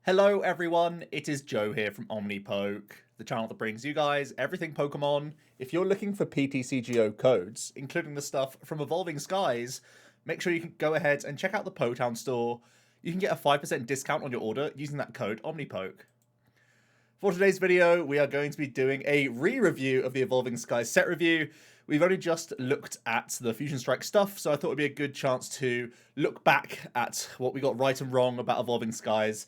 Hello everyone, it is Joe here from Omnipoke, the channel that brings you guys everything Pokemon. If you're looking for PTCGO codes, including the stuff from Evolving Skies, make sure you can go ahead and check out the Potown store. You can get a 5% discount on your order using that code Omnipoke. For today's video, we are going to be doing a re-review of the Evolving Skies set review. We've only just looked at the Fusion Strike stuff, so I thought it would be a good chance to look back at what we got right and wrong about Evolving Skies.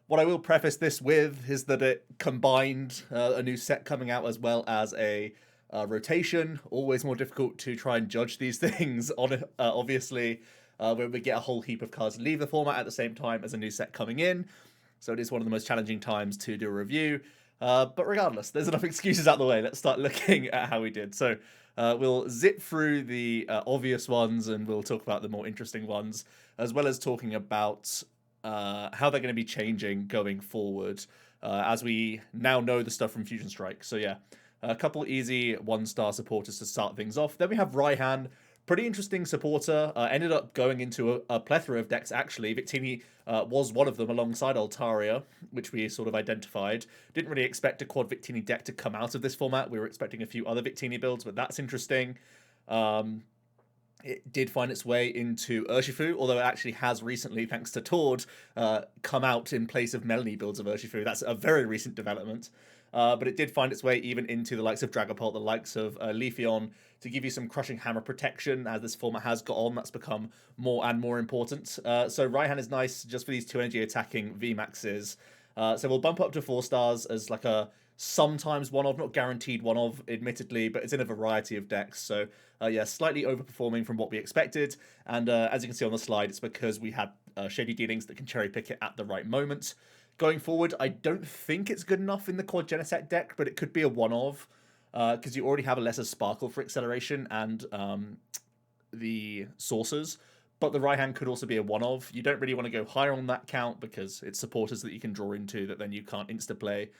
What I will preface this with is that it combined a new set coming out as well as a rotation. Always more difficult to try and judge these things on obviously when we get a whole heap of cards leave the format at the same time as a new set coming in. So it is one of the most challenging times to do a review. But regardless, there's enough excuses out of the way. Let's start looking at how we did. So we'll zip through the obvious ones and we'll talk about the more interesting ones, as well as talking about how they're going to be changing going forward as we now know the stuff from Fusion Strike. So yeah, a couple easy one-star supporters to start things off. Then we have Raihan, pretty interesting supporter. Ended up going into a plethora of decks actually. Victini was one of them alongside Altaria, which we sort of identified. Didn't really expect a quad Victini deck to come out of this format. We were expecting a few other Victini builds, but that's interesting. It did find its way into Urshifu, although it actually has recently, thanks to Tord, come out in place of Melanie builds of Urshifu. That's a very recent development. But it did find its way even into the likes of Dragapult, the likes of Leafeon, to give you some Crushing Hammer protection. As this format has got on, that's become more and more important. So Raihan is nice just for these 2 energy attacking VMAXs. So we'll bump up to 4 stars as like a sometimes one of, not guaranteed one of, admittedly, but it's in a variety of decks. So yeah, slightly overperforming from what we expected. And as you can see on the slide, it's because we had shady dealings that can cherry pick it at the right moment. Going forward, I don't think it's good enough in the quad Genesect deck, but it could be a one of, because you already have a lesser Sparkle for acceleration and the Saucers. But the Raihan could also be a one of. You don't really want to go higher on that count because it's supporters that you can draw into that then you can't insta-play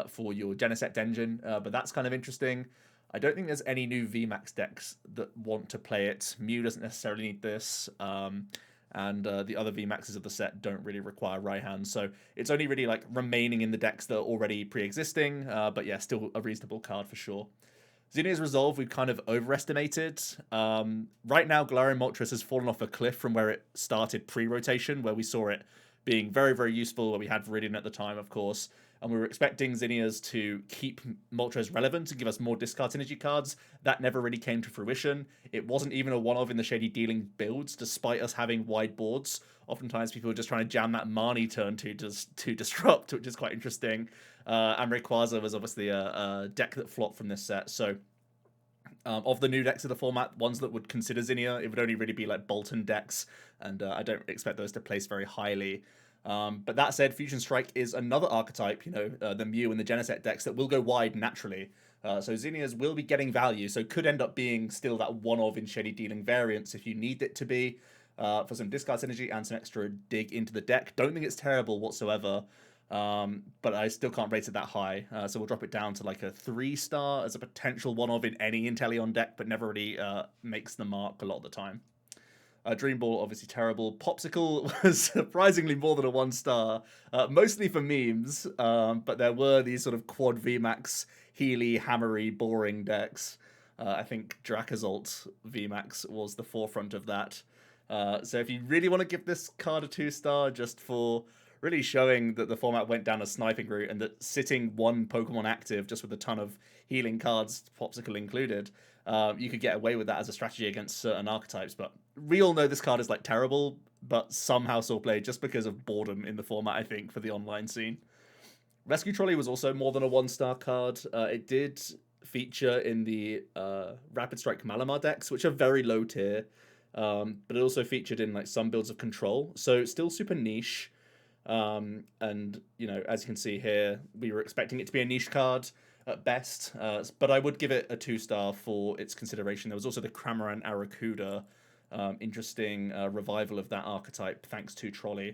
for your Genesect engine, but that's kind of interesting. I don't think there's any new VMAX decks that want to play it. Mew doesn't necessarily need this, and the other VMAXs of the set don't really require Raihan, so it's only really like remaining in the decks that are already pre-existing, but yeah, still a reasonable card for sure. Zinnia's Resolve we've kind of overestimated. Right now, Galarian Moltres has fallen off a cliff from where it started pre-rotation, where we saw it being very, very useful, where we had Viridian at the time, of course, and we were expecting Zinnia's to keep Moltres relevant and give us more discard synergy cards. That never really came to fruition. It wasn't even a one-of in the Shady Dealing builds, despite us having wide boards. Oftentimes people were just trying to jam that Marnie turn to disrupt, which is quite interesting. And Rayquaza was obviously a deck that flopped from this set, so of the new decks of the format, ones that would consider Zinnia, it would only really be like Bolton decks, and I don't expect those to place very highly. But that said, Fusion Strike is another archetype, you know, the Mew and the Genesect decks that will go wide naturally. So Zinnia's will be getting value, so could end up being still that one-of in Shady Dealing variants if you need it to be, for some discard synergy and some extra dig into the deck. Don't think it's terrible whatsoever, but I still can't rate it that high, so we'll drop it down to like a 3-star as a potential one-of in any Inteleon deck, but never really makes the mark a lot of the time. Dream Ball, obviously terrible. Popsicle was surprisingly more than a 1-star, mostly for memes, but there were these sort of quad VMAX, Healy, hammery, boring decks. I think Dracozolt VMAX was the forefront of that. So if you really want to give this card a 2-star just for really showing that the format went down a sniping route and that sitting one Pokemon active just with a ton of healing cards, Popsicle included, you could get away with that as a strategy against certain archetypes. But we all know this card is like terrible, but somehow still played just because of boredom in the format, I think, for the online scene. Rescue Trolley was also more than a 1-star card. It did feature in the Rapid Strike Malamar decks, which are very low tier, but it also featured in like some builds of Control, so it's still super niche. And you know, as you can see here, we were expecting it to be a niche card at best, but I would give it a 2-star for its consideration. There was also the Cramorant Arrokuda, interesting revival of that archetype thanks to Trolle.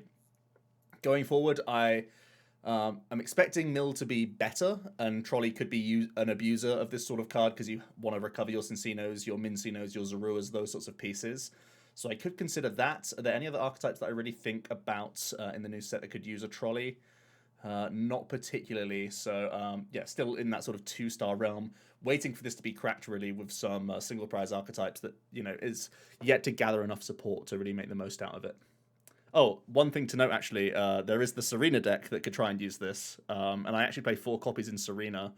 Going forward, I'm expecting Mill to be better, and Trolley could be an abuser of this sort of card because you want to recover your Cinccino's, your Mincinos, your Zoruas, those sorts of pieces. So I could consider that. Are there any other archetypes that I really think about in the new set that could use a Trolley? Not particularly. So yeah, still in that sort of 2-star realm, waiting for this to be cracked really with some single prize archetypes that, you know, is yet to gather enough support to really make the most out of it. Oh, one thing to note actually, there is the Serena deck that could try and use this, and I actually play 4 copies in Serena.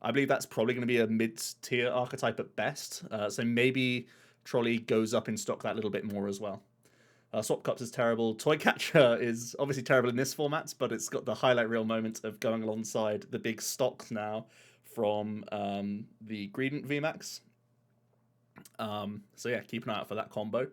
I believe that's probably going to be a mid-tier archetype at best, so maybe Trolley goes up in stock that little bit more as well. Swap Cups is terrible. Toy Catcher is obviously terrible in this format, but it's got the highlight reel moment of going alongside the big stocks now from the Greedent VMAX. So yeah, keep an eye out for that combo.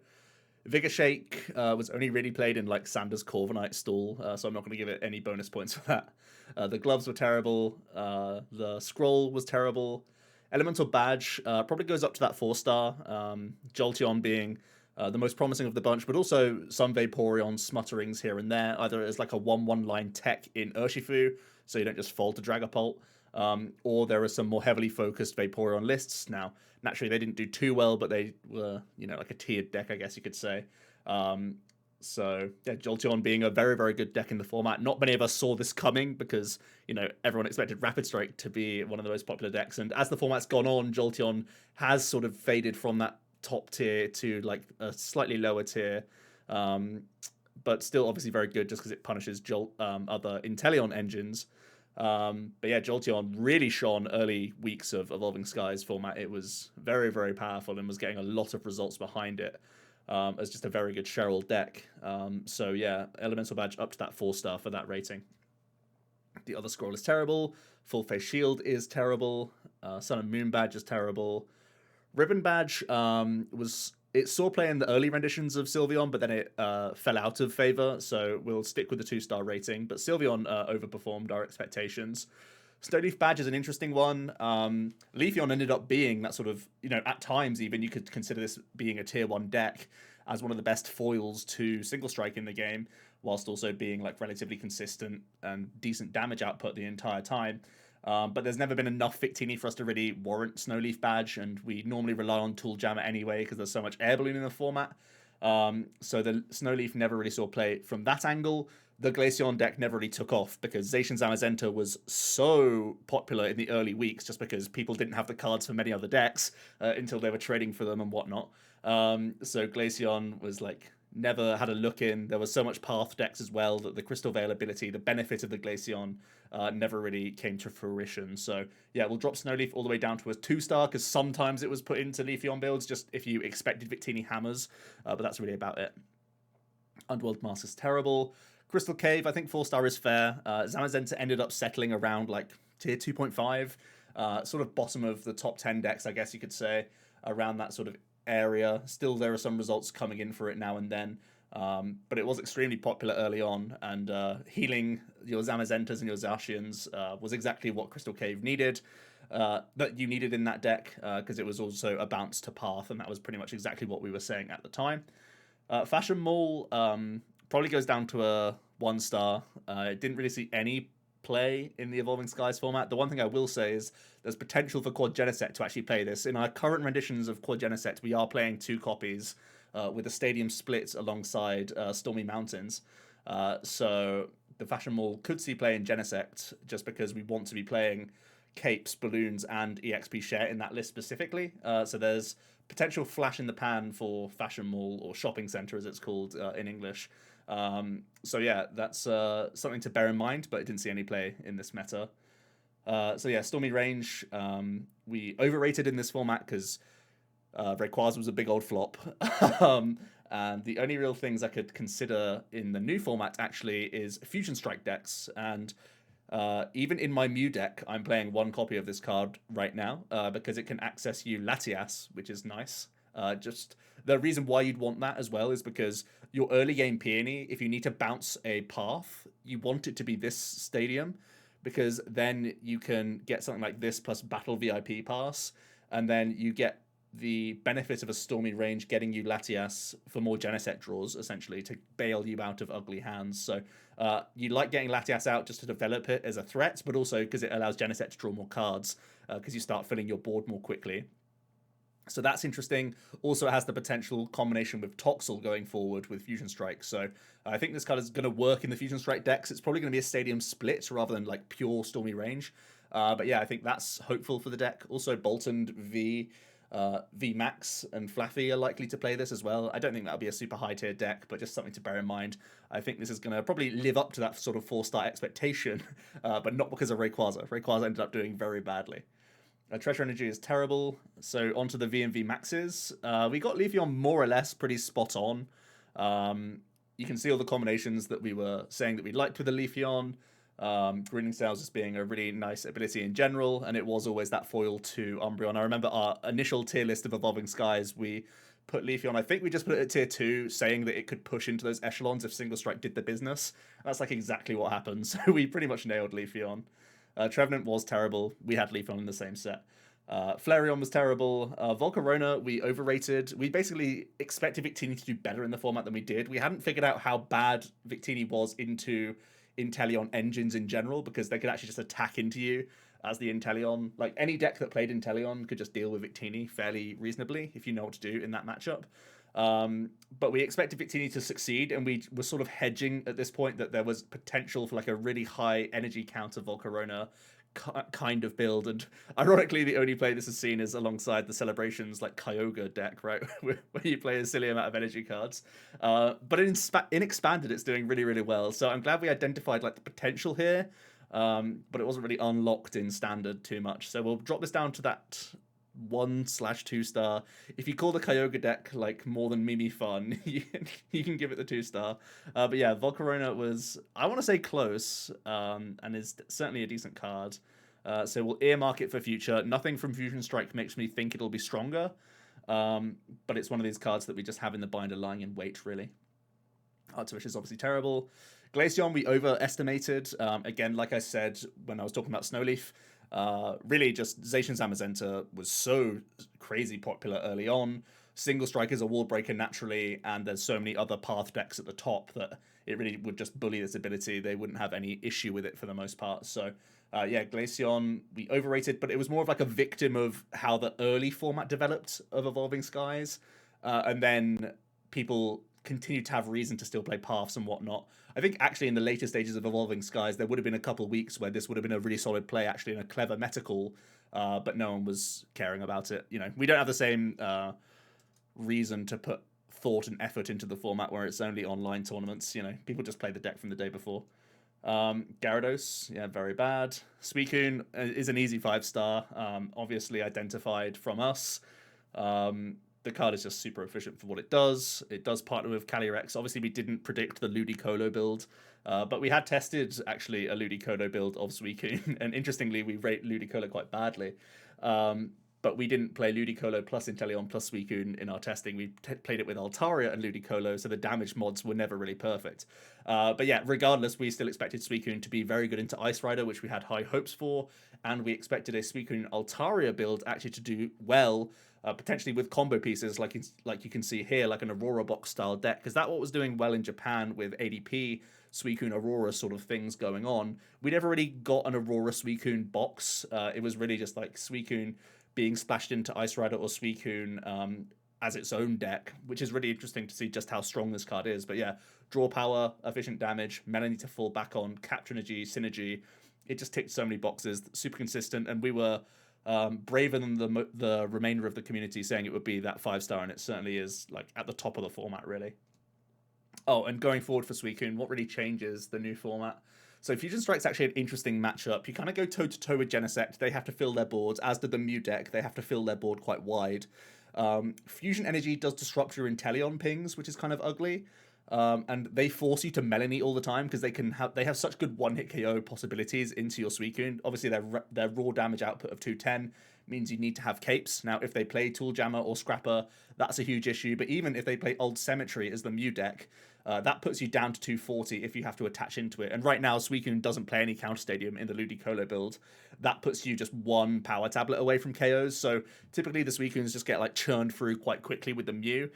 Vigor Shak was only really played in like Sanders Corviknight stall, so I'm not going to give it any bonus points for that. The gloves were terrible. The scroll was terrible. Elemental Badge probably goes up to that 4-star. Jolteon being the most promising of the bunch, but also some Vaporeon smutterings here and there, either as like a 1/1 line tech in Urshifu, so you don't just fall to Dragapult, or there are some more heavily focused Vaporeon lists. Now, naturally, they didn't do too well, but they were, you know, like a tiered deck, I guess you could say. So, yeah, Jolteon being a very, very good deck in the format. Not many of us saw this coming because, you know, everyone expected Rapid Strike to be one of the most popular decks. And as the format's gone on, Jolteon has sort of faded from that top tier to like a slightly lower tier. But still obviously very good just because it punishes other Inteleon engines. But yeah, Jolteon really shone early weeks of Evolving Skies format. It was very, very powerful and was getting a lot of results behind it as just a very good Cheryl deck. So yeah, Elemental Badge up to that 4-star for that rating. The other scroll is terrible. Full Face Shield is terrible. Sun and Moon Badge is terrible. Ribbon Badge it saw play in the early renditions of Sylveon, but then it fell out of favor, so we'll stick with the 2-star rating. But Sylveon overperformed our expectations. Snowleaf Badge is an interesting one. Leafeon ended up being that sort of, you know, at times even you could consider this being a tier 1 deck as one of the best foils to Single Strike in the game, whilst also being like relatively consistent and decent damage output the entire time. But there's never been enough Victini for us to really warrant Snowleaf Badge, and we normally rely on Tool Jammer anyway because there's so much Air Balloon in the format. So the Snowleaf never really saw play from that angle. The Glaceon deck never really took off because Zacian Zamazenta was so popular in the early weeks just because people didn't have the cards for many other decks until they were trading for them and whatnot. So Glaceon was like never had a look in. There was so much path decks as well that the Crystal Veil ability, the benefit of the Glaceon, never really came to fruition. So yeah, we'll drop Snowleaf all the way down to a 2-star because sometimes it was put into Leafeon builds just if you expected Victini hammers, but that's really about it. Underworld Mask is terrible. Crystal Cave, I think 4-star is fair. Zamazenta ended up settling around like tier 2.5, sort of bottom of the top 10 decks, I guess you could say, around that sort of area. Still, there are some results coming in for it now and then, but it was extremely popular early on, and healing your Zamazentas and your Zacians was exactly what Crystal Cave needed. That you needed in that deck because it was also a bounce to path, and that was pretty much exactly what we were saying at the time. Fashion Mall probably goes down to a 1-star. It didn't really see any play in the Evolving Skies format. The one thing I will say is there's potential for Quad Genesect to actually play this. In our current renditions of Quad Genesect, we are playing 2 copies with a stadium split alongside Stormy Mountains. So the Fashion Mall could see play in Genesect just because we want to be playing Capes, Balloons, and EXP Share in that list specifically. So there's potential flash in the pan for Fashion Mall, or Shopping Centre as it's called in English. So yeah, that's something to bear in mind, but it didn't see any play in this meta. So yeah, Stormy Range, we overrated in this format because Rayquaza was a big old flop. And the only real things I could consider in the new format actually is Fusion Strike decks. And even in my Mew deck, I'm playing 1 copy of this card right now because it can access you Latias, which is nice. Just the reason why you'd want that as well is because your early game Peony, if you need to bounce a path, you want it to be this stadium because then you can get something like this plus Battle VIP Pass, and then you get the benefit of a Stormy Range getting you Latias for more Genesect draws, essentially, to bail you out of ugly hands. So you like getting Latias out just to develop it as a threat, but also because it allows Genesect to draw more cards because you start filling your board more quickly. So that's interesting. Also, it has the potential combination with Toxel going forward with Fusion Strike. So I think this card is going to work in the Fusion Strike decks. It's probably going to be a Stadium split rather than like pure Stormy Range. But yeah, I think that's hopeful for the deck. Also, Bolton V, V Max and Flaaffy are likely to play this as well. I don't think that'll be a super high tier deck, but just something to bear in mind. I think this is going to probably live up to that sort of 4-star expectation, but not because of Rayquaza. Rayquaza ended up doing very badly. Treasure Energy is terrible. So onto the V and V Maxes. We got Leafeon more or less pretty spot on. You can see all the combinations that we were saying that we liked with the Leafeon. Grinning Sails just being a really nice ability in general, and it was always that foil to Umbreon. I remember our initial tier list of Evolving Skies, we put Leafeon, I think we just put it at tier 2, saying that it could push into those echelons if Single Strike did the business. That's like exactly what happened, so we pretty much nailed Leafeon. Trevenant was terrible. We had Leafeon in the same set. Flareon was terrible. Volcarona, we overrated. We basically expected Victini to do better in the format than we did. We hadn't figured out how bad Victini was into Inteleon engines in general, because they could actually just attack into you as the Inteleon. Like, any deck that played Inteleon could just deal with Victini fairly reasonably if you know what to do in that matchup. But we expected Victini to succeed, and we were sort of hedging at this point that there was potential for like a really high energy counter Volcarona kind of build. And ironically, the only play this is seen is alongside the Celebrations like Kyogre deck, right, where you play a silly amount of energy cards. But in Expanded, it's doing really, really well. So I'm glad we identified like the potential here. But it wasn't really unlocked in Standard too much. So we'll drop this down to that 1/2 star. If you call the Kyogre deck like more than Mimi fun, you can give it the 2-star. But yeah, Volcarona was, I want to say, close, and is certainly a decent card. So we'll earmark it for future. Nothing from Fusion Strike makes me think it'll be stronger, but it's one of these cards that we just have in the binder lying in wait, really. Artifice is obviously terrible. Glaceon, we overestimated. Again, like I said when I was talking about Snowleaf, really just Zacian Zamazenta was so crazy popular early on. Single Strike is a wall breaker naturally, and there's so many other path decks at the top that it really would just bully this ability. They wouldn't have any issue with it for the most part. So yeah, Glaceon, we overrated, but it was more of like a victim of how the early format developed of Evolving Skies. And then people continue to have reason to still play paths and whatnot. I think actually in the later stages of Evolving Skies, there would have been a couple of weeks where this would have been a really solid play, actually, in a clever meta call, but no one was caring about it. You know, we don't have the same reason to put thought and effort into the format where it's only online tournaments. You know, people just play the deck from the day before. Gyarados, yeah, very bad. Suicune is an easy 5-star, obviously identified from us. The card is just super efficient for what it does. It does partner with Calyrex. Obviously, we didn't predict the Ludicolo build, but we had tested, actually, a Ludicolo build of Suicune, and interestingly, we rate Ludicolo quite badly. But we didn't play Ludicolo plus Inteleon plus Suicune in our testing. We played it with Altaria and Ludicolo, so the damage mods were never really perfect. But yeah, regardless, we still expected Suicune to be very good into Ice Rider, which we had high hopes for, and we expected a Suicune Altaria build actually to do well, potentially with combo pieces like you can see here, like an Aurora box style deck, because that what was doing well in Japan with ADP, Suicune Aurora sort of things going on. We never really got an Aurora Suicune box. It was really just like Suicune being splashed into Ice Rider or Suicune as its own deck, which is really interesting to see just how strong this card is. But yeah, draw power, efficient damage, Melanie to fall back on, capture energy, synergy. It just ticked so many boxes, super consistent, and we were braver than the remainder of the community saying it would be that 5-star, and it certainly is, like, at the top of the format, really. Oh, and going forward for Suicune, what really changes the new format? So Fusion Strike's actually an interesting matchup. You kind of go toe-to-toe with Genesect. They have to fill their boards, as did the Mew deck. They have to fill their board quite wide. Fusion Energy does disrupt your Inteleon pings, which is kind of ugly. And they force you to Melanie all the time because they have such good one-hit KO possibilities into your Suicune. Obviously, their raw damage output of 210 means you need to have capes. Now, if they play Tool Jammer or Scrapper, that's a huge issue. But even if they play Old Cemetery as the Mew deck, that puts you down to 240 if you have to attach into it. And right now, Suicune doesn't play any Counter Stadium in the Ludicolo build. That puts you just one power tablet away from KOs. So typically, the Suicunes just get like churned through quite quickly with the Mew.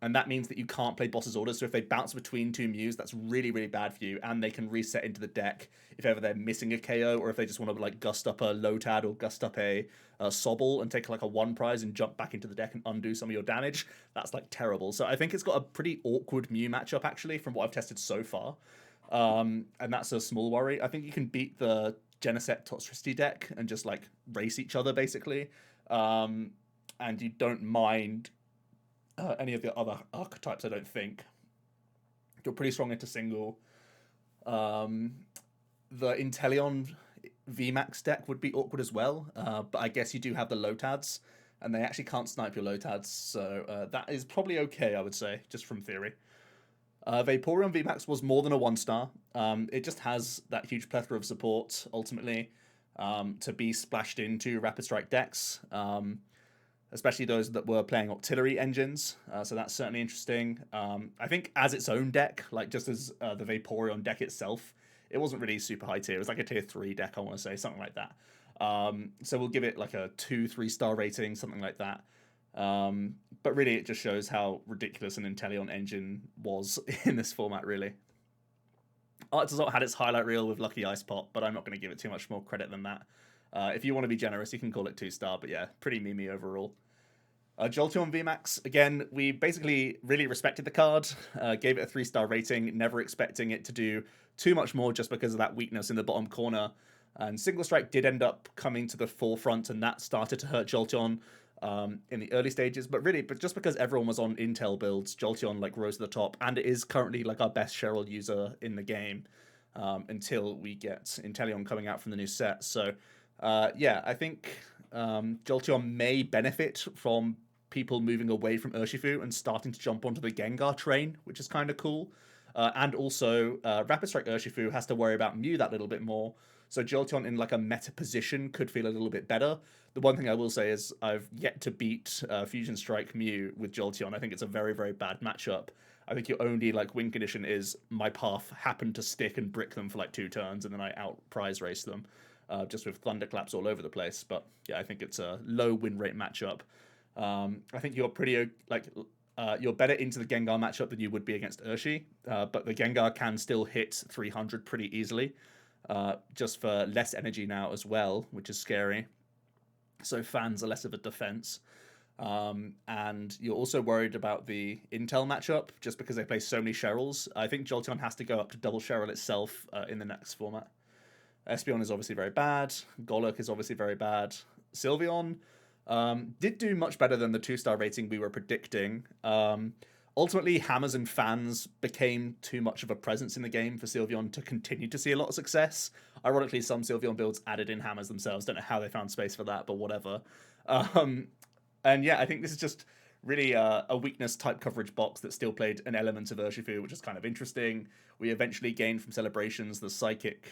And that means that you can't play boss's orders. So if they bounce between two Mews, that's really, really bad for you. And they can reset into the deck if ever they're missing a KO, or if they just want to like gust up a Lotad or gust up a Sobble and take like a 1 prize and jump back into the deck and undo some of your damage. That's like terrible. So I think it's got a pretty awkward Mew matchup actually from what I've tested so far. And that's a small worry. I think you can beat the Genesect Toxtricity deck and just like race each other basically. And you don't mind any of the other archetypes, I don't think. You're pretty strong into single. The Inteleon VMAX deck would be awkward as well, but I guess you do have the Lotads, and they actually can't snipe your Lotads, so that is probably okay, I would say, just from theory. Vaporeon VMAX was more than a 1-star. It just has that huge plethora of support, ultimately, to be splashed into Rapid Strike decks. Especially those that were playing auxiliary engines, so that's certainly interesting. I think as its own deck, like just as the Vaporeon deck itself, it wasn't really super high tier. It was like a tier 3 deck, I want to say, something like that. So we'll give it like a 2-3 star rating, something like that. But really, it just shows how ridiculous an Inteleon engine was in this format, really. Artazot had its highlight reel with Lucky Ice Pot, but I'm not going to give it too much more credit than that. If you want to be generous, you can call it 2-star, but yeah, pretty memey overall. Jolteon VMAX, again, we basically really respected the card, gave it a 3-star rating, never expecting it to do too much more just because of that weakness in the bottom corner. And Single Strike did end up coming to the forefront, and that started to hurt Jolteon in the early stages. But just because everyone was on Intel builds, Jolteon like rose to the top, and it is currently like our best Cheryl user in the game until we get Inteleon coming out from the new set. So yeah, I think Jolteon may benefit from people moving away from Urshifu and starting to jump onto the Gengar train, which is kind of cool. And also, Rapid Strike Urshifu has to worry about Mew that little bit more. So Jolteon in like a meta position could feel a little bit better. The one thing I will say is I've yet to beat Fusion Strike Mew with Jolteon. I think it's a very, very bad matchup. I think your only like win condition is my path happened to stick and brick them for like 2 turns, and then I out prize race them. Just with thunderclaps all over the place. But yeah, I think it's a low win rate matchup. I think you're pretty you're better into the Gengar matchup than you would be against Urshi, but the Gengar can still hit 300 pretty easily, just for less energy now as well, which is scary. So fans are less of a defense. And you're also worried about the Intel matchup, just because they play so many Cheryls. I think Jolteon has to go up to double Cheryl itself in the next format. Espeon is obviously very bad. Golurk is obviously very bad. Sylveon did do much better than the 2-star rating we were predicting. Ultimately, hammers and fans became too much of a presence in the game for Sylveon to continue to see a lot of success. Ironically, some Sylveon builds added in hammers themselves. Don't know how they found space for that, but whatever. And yeah, I think this is just really a weakness type coverage box that still played an element of Urshifu, which is kind of interesting. We eventually gained from Celebrations the Psychic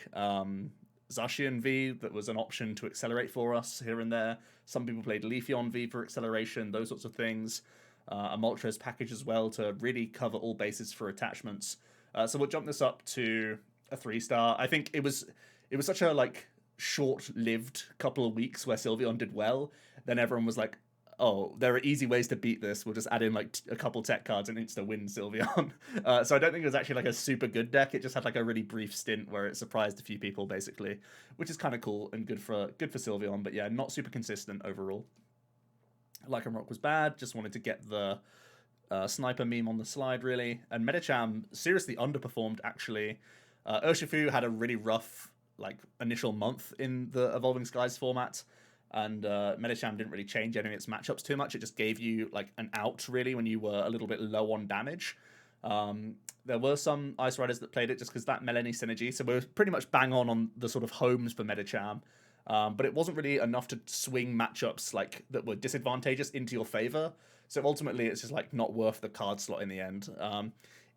Zacian V that was an option to accelerate for us here and there. Some people played Leafeon V for acceleration, those sorts of things. A Moltres package as well to really cover all bases for attachments. So we'll jump this up to a 3-star. I think it was such a like short-lived couple of weeks where Sylveon did well. Then everyone was like, oh, there are easy ways to beat this. We'll just add in like a couple tech cards and insta-win Sylveon. So I don't think it was actually like a super good deck. It just had like a really brief stint where it surprised a few people, basically, which is kind of cool and good for Sylveon. But yeah, not super consistent overall. Lycanroc was bad. Just wanted to get the sniper meme on the slide, really. And Medicham seriously underperformed, actually. Urshifu had a really rough like initial month in the Evolving Skies format. And Medicham didn't really change any of its matchups too much. It just gave you like an out, really, when you were a little bit low on damage. There were some Ice Riders that played it just because that Melanie synergy. So we were pretty much bang on the sort of homes for Medicham. But it wasn't really enough to swing matchups like that were disadvantageous into your favor. So ultimately, it's just like not worth the card slot in the end.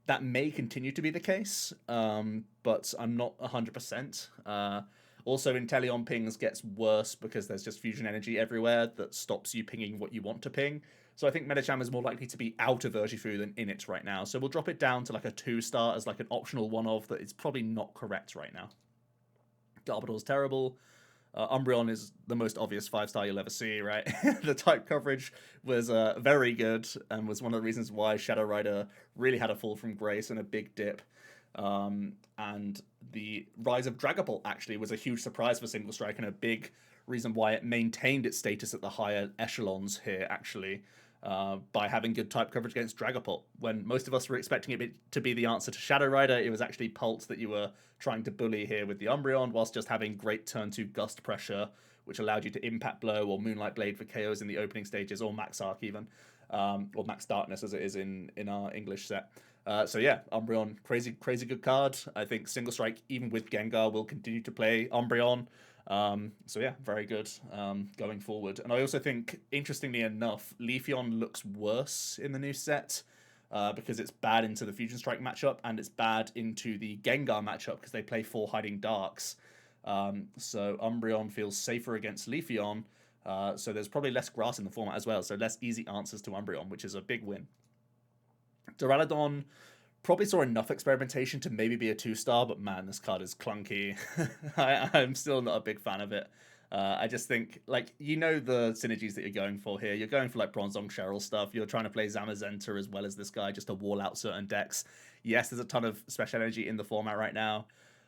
That may continue to be the case, but I'm not 100%. Also, Inteleon pings gets worse because there's just fusion energy everywhere that stops you pinging what you want to ping. So I think Medicham is more likely to be out of Urshifu than in it right now. So we'll drop it down to like a 2-star as like an optional one-off that is probably not correct right now. Garbodor's terrible. Umbreon is the most obvious 5-star you'll ever see, right? The type coverage was very good and was one of the reasons why Shadow Rider really had a fall from grace and a big dip. And the rise of Dragapult actually was a huge surprise for Single Strike and a big reason why it maintained its status at the higher echelons here, actually, by having good type coverage against Dragapult. When most of us were expecting it to be the answer to Shadow Rider, it was actually Pult that you were trying to bully here with the Umbreon, whilst just having great turn 2 Gust Pressure, which allowed you to Impact Blow or Moonlight Blade for KOs in the opening stages, or Max Arc even, or Max Darkness as it is in our English set. So yeah, Umbreon, crazy good card. I think Single Strike, even with Gengar, will continue to play Umbreon. So yeah, very good going forward. And I also think, interestingly enough, Leafeon looks worse in the new set because it's bad into the Fusion Strike matchup and it's bad into the Gengar matchup because they play 4 Hiding Darks. So Umbreon feels safer against Leafeon. So there's probably less grass in the format as well. So less easy answers to Umbreon, which is a big win. Duraludon probably saw enough experimentation to maybe be a 2-star, but man, this card is clunky. I'm still not a big fan of it. I just think, like, you know the synergies that you're going for here. You're going for, like, Bronzong Cheryl stuff. You're trying to play Zamazenta as well as this guy just to wall out certain decks. Yes, there's a ton of special energy in the format right now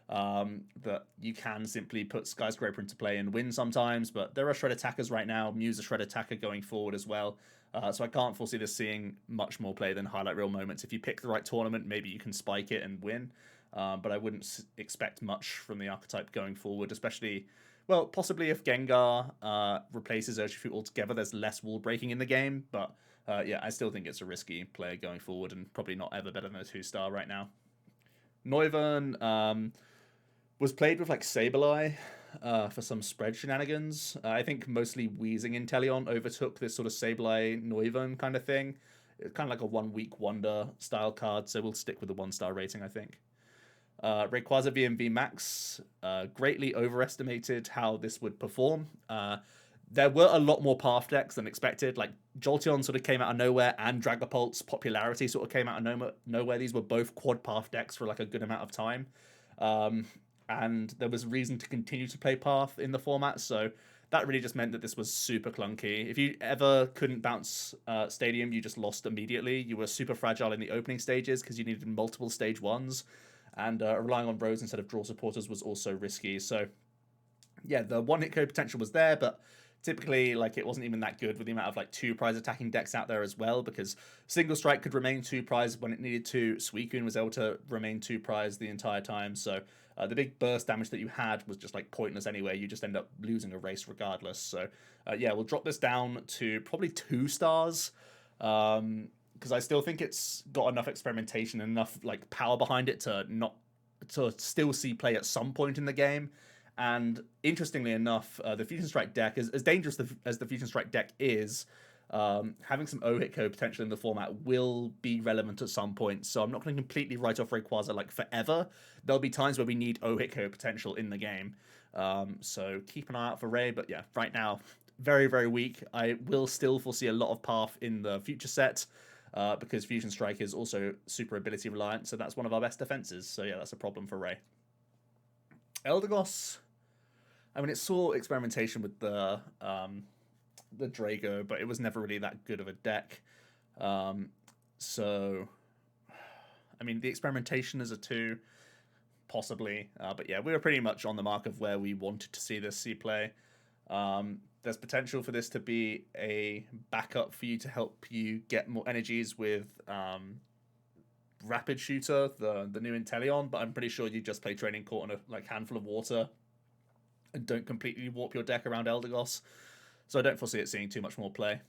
that you can simply put Skyscraper into play and win sometimes, but there are Shred Attackers right now. Mew's a Shred Attacker going forward as well. So I can't foresee this seeing much more play than Highlight Reel moments. If you pick the right tournament, maybe you can spike it and win. But I wouldn't expect much from the archetype going forward, especially, well, possibly if Gengar replaces Urshifu altogether, there's less wall breaking in the game. But yeah, I still think it's a risky play going forward and probably not ever better than a 2-star right now. Noivern was played with like Sableye for some spread shenanigans. I think mostly Wheezing Inteleon overtook this sort of Sableye Noivern kind of thing. It's kind of like a 1-week wonder style card, so we'll stick with the 1-star rating, I think. Rayquaza V&V greatly overestimated how this would perform. There were a lot more path decks than expected. Like, Jolteon sort of came out of nowhere, and Dragapult's popularity sort of came out of nowhere. These were both quad path decks for like a good amount of time. And there was reason to continue to play Path in the format, so that really just meant that this was super clunky. If you ever couldn't bounce Stadium, you just lost immediately. You were super fragile in the opening stages because you needed multiple stage 1s, and relying on roads instead of draw supporters was also risky. So yeah, the 1-hit KO potential was there, but typically, like, it wasn't even that good with the amount of like 2-prize attacking decks out there as well, because Single Strike could remain 2-prize when it needed to. Suicune was able to remain 2-prize the entire time, so the big burst damage that you had was just like pointless anyway. You just end up losing a race regardless. So yeah, we'll drop this down to probably 2 stars because I still think it's got enough experimentation and enough like power behind it to still see play at some point in the game. And interestingly enough, the Fusion Strike deck, as dangerous as the Fusion Strike deck is, having some O-hit code potential in the format will be relevant at some point. So I'm not going to completely write off Rayquaza like forever. There'll be times where we need O-hit code potential in the game. So keep an eye out for Ray. But yeah, right now, very, very weak. I will still foresee a lot of path in the future set because Fusion Strike is also super ability reliant. So that's one of our best defenses. So yeah, that's a problem for Ray. Eldegoss, I mean, it saw experimentation with the Drago, but it was never really that good of a deck. So, I mean, the experimentation is a 2, possibly. But yeah, we were pretty much on the mark of where we wanted to see this see play. There's potential for this to be a backup for you to help you get more energies with Rapid Shooter, the new Inteleon, but I'm pretty sure you just play Training Court on a like handful of water and don't completely warp your deck around Eldegoss. So I don't foresee it seeing too much more play.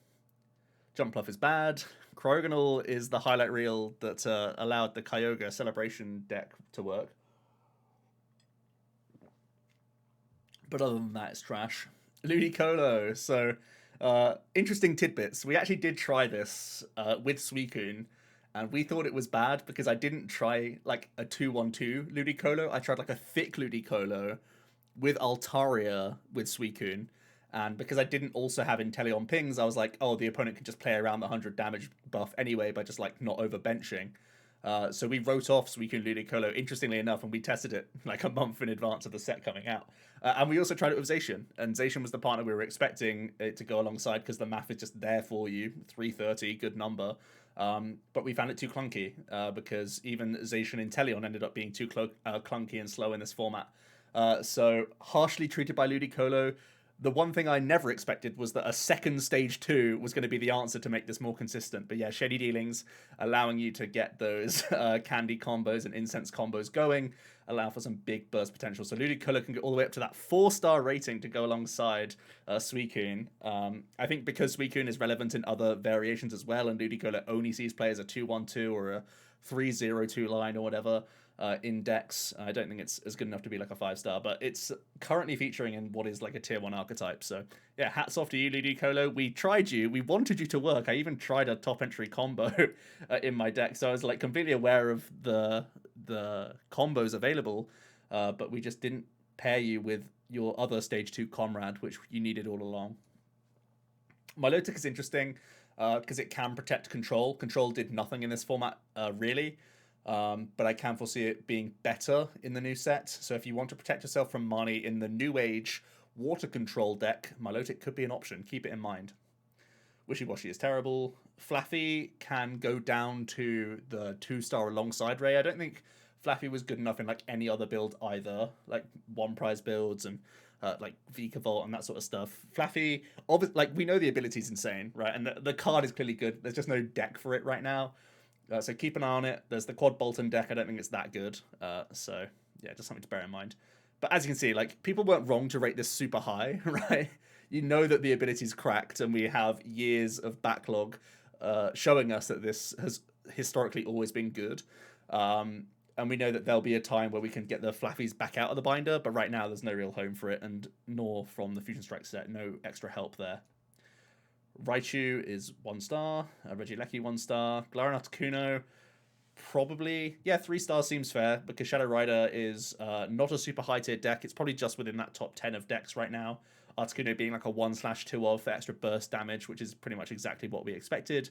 Jumpluff is bad. Kroganal is the highlight reel that allowed the Kyogre Celebration deck to work. But other than that, it's trash. Ludicolo. So, interesting tidbits. We actually did try this with Suicune, and we thought it was bad because I didn't try like a 2-1-2 Ludicolo. I tried like a thick Ludicolo with Altaria with Suicune. And because I didn't also have Inteleon pings, I was like, oh, the opponent can just play around the 100 damage buff anyway by just like not overbenching. So we wrote off Suicune Ludicolo, interestingly enough, and we tested it like a month in advance of the set coming out. And we also tried it with Zacian, and Zacian was the partner we were expecting it to go alongside because the math is just there for you. 330, good number. But we found it too clunky because even Zacian Inteleon ended up being too clunky and slow in this format. So harshly treated by Ludicolo. The one thing I never expected was that a second stage 2 was going to be the answer to make this more consistent. But yeah, Shady Dealings, allowing you to get those candy combos and incense combos going, allow for some big burst potential. So Ludicolo can get all the way up to that 4-star rating to go alongside Suicune. I think because Suicune is relevant in other variations as well, and Ludicolo only sees play as a 2-1-2 or a 3-0-2 line or whatever, in decks. I don't think it's as good enough to be like a 5-star, but it's currently featuring in what is like a tier 1 archetype. So yeah, hats off to you, Ludicolo. We tried you. We wanted you to work. I even tried a top entry combo in my deck, so I was like completely aware of the combos available, but we just didn't pair you with your other stage 2 comrade, which you needed all along. Milotic is interesting because it can protect control. Control did nothing in this format, really. But I can foresee it being better in the new set. So if you want to protect yourself from Marnie in the new age water control deck, Milotic could be an option. Keep it in mind. Wishy-Washy is terrible. Flaaffy can go down to the 2-star alongside Ray. I don't think Flaaffy was good enough in like any other build either, like one prize builds and like Vikavolt and that sort of stuff. Flaaffy, like we know the ability is insane, right? And the card is clearly good. There's just no deck for it right now. So keep an eye on it. There's the Quad Bolton deck. I don't think it's that good. So yeah, just something to bear in mind. But as you can see, like people weren't wrong to rate this super high, right? You know that the ability's cracked, and we have years of backlog showing us that this has historically always been good. And we know that there'll be a time where we can get the Flaaffies back out of the binder, but right now there's no real home for it, and nor from the Fusion Strike set, no extra help there. Raichu is 1-star. Regieleki 1-star. Galarian Articuno, probably, yeah, 3 stars seems fair because Shadow Rider is not a super high tier deck. It's probably just within that top 10 of decks right now. Articuno being like a 1/2 of for extra burst damage, which is pretty much exactly what we expected,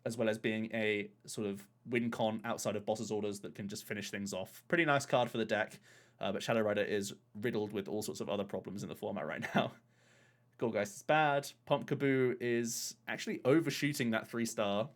as well as being a sort of win con outside of boss's orders that can just finish things off. Pretty nice card for the deck, but Shadow Rider is riddled with all sorts of other problems in the format right now. Goldgeist is bad. Pumpkaboo is actually overshooting that 3-star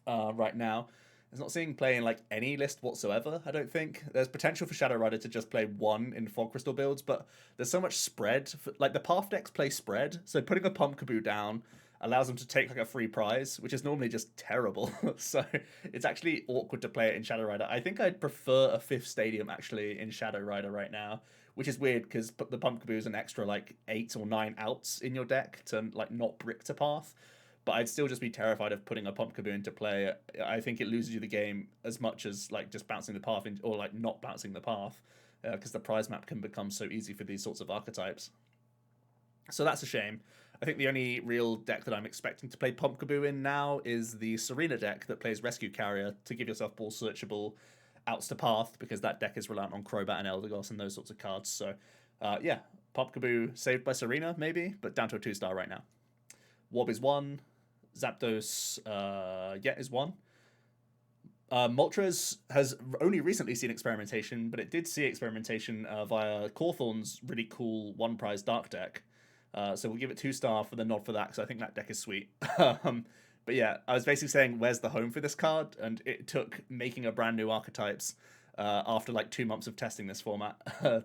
right now. It's not seeing play in like any list whatsoever, I don't think. There's potential for Shadow Rider to just play 1 in Fog Crystal builds, but there's so much spread. Like the Path decks play spread, so putting a Pumpkaboo down allows them to take like a free prize, which is normally just terrible. So it's actually awkward to play it in Shadow Rider. I think I'd prefer a 5th stadium actually in Shadow Rider right now, which is weird because the Pumpkaboo is an extra like 8 or 9 outs in your deck to like not brick to Path. But I'd still just be terrified of putting a Pumpkaboo into play. I think it loses you the game as much as like just bouncing the path or like not bouncing the path, because the prize map can become so easy for these sorts of archetypes. So that's a shame. I think the only real deck that I'm expecting to play Pumpkaboo in now is the Serena deck that plays Rescue Carrier to give yourself ball searchable outs to path, because that deck is reliant on Crobat and Eldegoss and those sorts of cards. So yeah, Pumpkaboo saved by Serena maybe, but down to a 2-star right now. Wob is 1. Zapdos, is 1. Moltres has only recently seen experimentation, but it did see experimentation via Cawthorn's really cool 1-prize Dark deck. So we'll give it 2-star for the nod for that, because I think that deck is sweet. But yeah, I was basically saying, where's the home for this card? And it took making a brand new archetypes after like 2 months of testing this format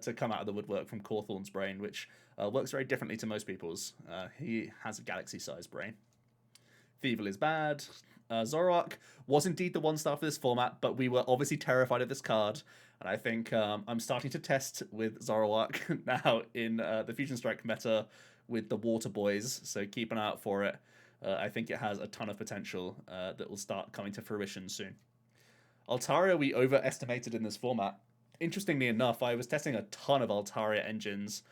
to come out of the woodwork from Cawthorn's brain, which works very differently to most people's. He has a galaxy-sized brain. Thievul is bad. Zoroark was indeed the 1-star for this format, but we were obviously terrified of this card, and I think I'm starting to test with Zoroark now in the Fusion Strike meta with the Water Boys, so keep an eye out for it. I think it has a ton of potential that will start coming to fruition soon. Altaria we overestimated in this format. Interestingly enough, I was testing a ton of Altaria engines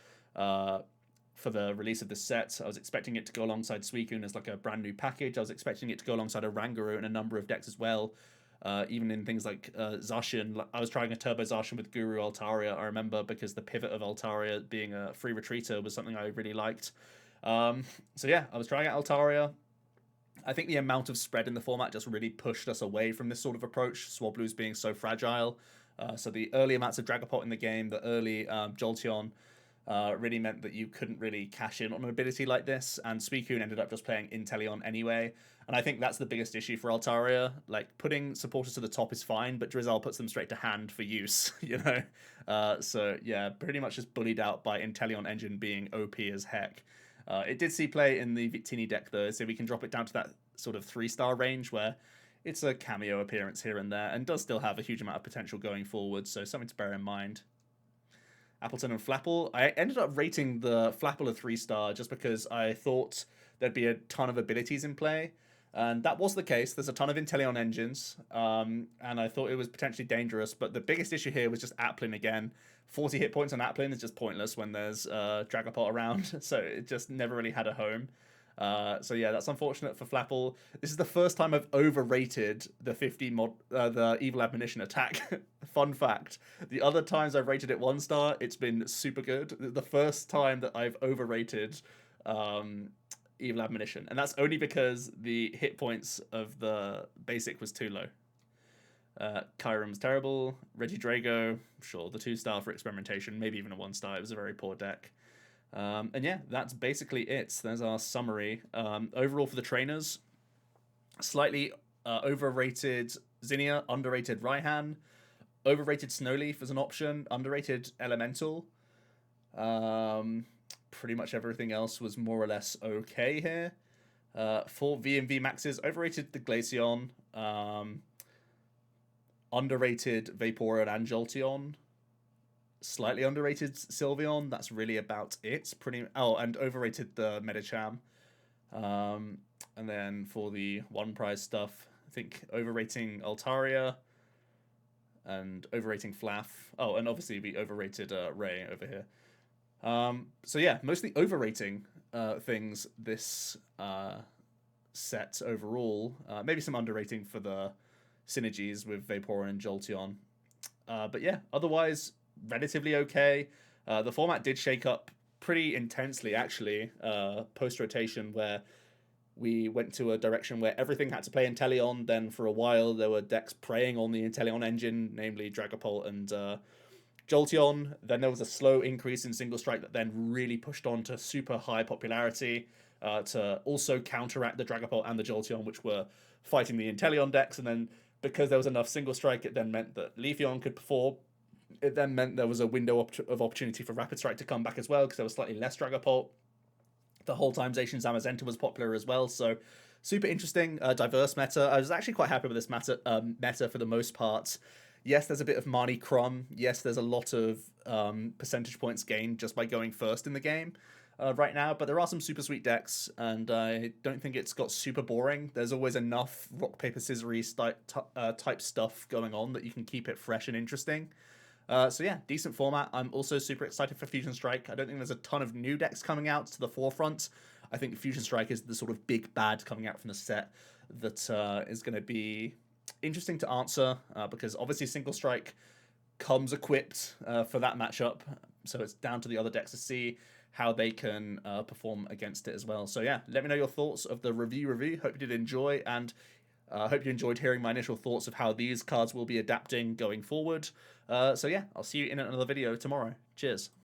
for the release of the set. I was expecting it to go alongside Suicune as like a brand new package. I was expecting it to go alongside a Rangaroo in a number of decks as well. Even in things like Zacian. I was trying a Turbo Zacian with Guru Altaria, I remember, because the pivot of Altaria being a free retreater was something I really liked. So yeah, I was trying out Altaria. I think the amount of spread in the format just really pushed us away from this sort of approach, Swablu's being so fragile. So the early amounts of Dragapult in the game, the early Jolteon, really meant that you couldn't really cash in on an ability like this, and Suicune ended up just playing Inteleon anyway. And I think that's the biggest issue for Altaria. Like, putting supporters to the top is fine, but Drizzle puts them straight to hand for use, you know? So, yeah, pretty much just bullied out by Inteleon Engine being OP as heck. It did see play in the Victini deck, though, so we can drop it down to that sort of 3-star range where it's a cameo appearance here and there, and does still have a huge amount of potential going forward, so something to bear in mind. Appleton and Flapple. I ended up rating the Flapple a 3-star just because I thought there'd be a ton of abilities in play. And that was the case. There's a ton of Inteleon engines, and I thought it was potentially dangerous. But the biggest issue here was just Applin again. 40 hit points on Applin is just pointless when there's Dragapult around, so it just never really had a home. So yeah, that's unfortunate for Flapple. This is the first time I've overrated the 50 the Evil Admonition attack. Fun fact: the other times I've rated it 1-star, it's been super good. The first time that I've overrated Evil Admonition, and that's only because the hit points of the basic was too low. Kyurem's terrible. Regidrago, sure, the 2-star for experimentation, maybe even a 1-star. It was a very poor deck. And yeah, that's basically it. There's our summary. Overall for the trainers, slightly overrated Zinnia, underrated Raihan, overrated Snowleaf as an option, underrated Elemental. Pretty much everything else was more or less okay here. For V&V maxes, overrated the Glaceon, underrated Vaporeon and Jolteon, slightly underrated Sylveon. That's really about it. And overrated the Medicham. And then for the one prize stuff, I think overrating Altaria and overrating Flaff. Oh, and obviously we overrated Ray over here. So yeah, mostly overrating things this set overall. Maybe some underrating for the synergies with Vaporeon and Jolteon. But yeah, otherwise relatively okay. The format did shake up pretty intensely, actually, post-rotation, where we went to a direction where everything had to play Inteleon. Then for a while, there were decks preying on the Inteleon engine, namely Dragapult and Jolteon. Then there was a slow increase in Single Strike that then really pushed on to super high popularity to also counteract the Dragapult and the Jolteon, which were fighting the Inteleon decks. And then because there was enough Single Strike, it then meant that Leafeon could perform. It then meant there was a window of opportunity for Rapid Strike to come back as well, because there was slightly less Dragapult. The whole time Zacian Zamazenta was popular as well, so super interesting, diverse meta. I was actually quite happy with this meta for the most part. Yes, there's a bit of Marnie Crumb. Yes, there's a lot of percentage points gained just by going first in the game right now, but there are some super sweet decks, and I don't think it's got super boring. There's always enough rock, paper, scissors type stuff going on that you can keep it fresh and interesting. So yeah, decent format. I'm also super excited for Fusion Strike. I don't think there's a ton of new decks coming out to the forefront. I think Fusion Strike is the sort of big bad coming out from the set that is going to be interesting to answer, because obviously Single Strike comes equipped for that matchup, so it's down to the other decks to see how they can perform against it as well. So yeah, let me know your thoughts of the review. Hope you did enjoy, and hope you enjoyed hearing my initial thoughts of how these cards will be adapting going forward. So yeah, I'll see you in another video tomorrow. Cheers.